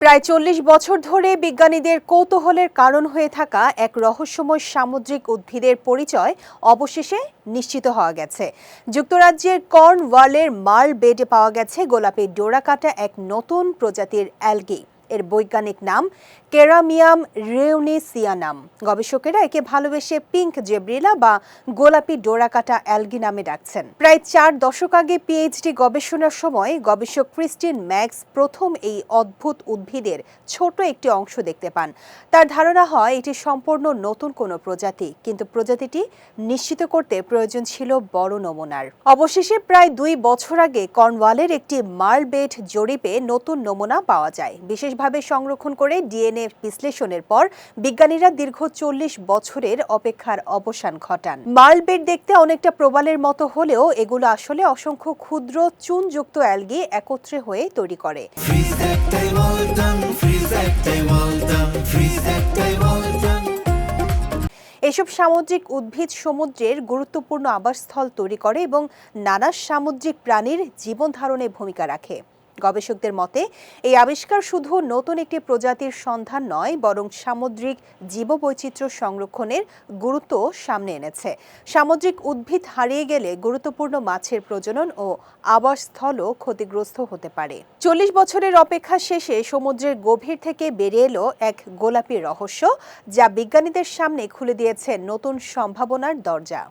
প্রায় ৪০ বছর ধরে বিজ্ঞানীদের কৌতূহলের কারণ হয়ে থাকা এক রহস্যময় সামুদ্রিক উদ্ভিদের পরিচয় অবশেষে নিশ্চিত হওয়া গেছে। যুক্তরাজ্যের কর্নওয়ালের মার্ল বেডে পাওয়া গেছে গোলাপি ডোরাকাটা এক নতুন প্রজাতির অ্যালগি। এর বৈজ্ঞানিক নাম কেরামিয়াম রেউনিসিয়ানাম। গবেষকেরা একে ভালোবেসে পিঙ্ক জেব্রিলা বা গোলাপি ডোরাকাটা অ্যালগি নামে ডাকছেন। প্রায় 4 দশক আগে পিএইচডি গবেষণার সময় গবেষক ক্রিস্টিন ম্যাক্স প্রথম এই অদ্ভুত উদ্ভিদের ছোট একটি অংশ দেখতে পান। তার ধারণা হয় এটি সম্পূর্ণ নতুন কোনো প্রজাতি, কিন্তু প্রজাতিটি নিশ্চিত করতে প্রয়োজন ছিল বড় নমুনার। অবশেষে প্রায় 2 বছর আগে কর্নওয়ালের একটি মার্ল বেড জরিপে নতুন নমুনা পাওয়া যায়। বিশেষভাবে সংরক্ষণ করে ডিএনএ বিশ্লেষণের পর বিজ্ঞানীরা দীর্ঘ 40 বছরের অপেক্ষার অবসান ঘটান। মার্ল বেড দেখতে অনেকটা প্রবালের মতো হলেও এগুলো আসলে অসংখ্য ক্ষুদ্র চুনযুক্ত অ্যালগি একত্রে হয়ে তৈরি করে। এসব সামুদ্রিক উদ্ভিদ সমুদ্রের গুরুত্বপূর্ণ আবাসস্থল তৈরি করে এবং নানা সামুদ্রিক প্রাণীর জীবন ধারণে ভূমিকা রাখে। গবেষকদের মতে এই আবিষ্কার শুধু নতুন একটি প্রজাতির সন্ধান নয়, বরং সামুদ্রিক জীববৈচিত্র্য সংরক্ষণের গুরুত্ব সামনে এনেছে। সামুদ্রিক উদ্ভিদ হারিয়ে গেলে গুরুত্বপূর্ণ মাছের প্রজনন ও আবাসস্থলও ক্ষতিগ্রস্ত হতে পারে। 40 বছরের অপেক্ষা শেষে সমুদ্রের গভীর থেকে বেরিয়ে এলো এক গোলাপি রহস্য, যা বিজ্ঞানীদের সামনে খুলে দিয়েছে নতুন সম্ভাবনার দরজা।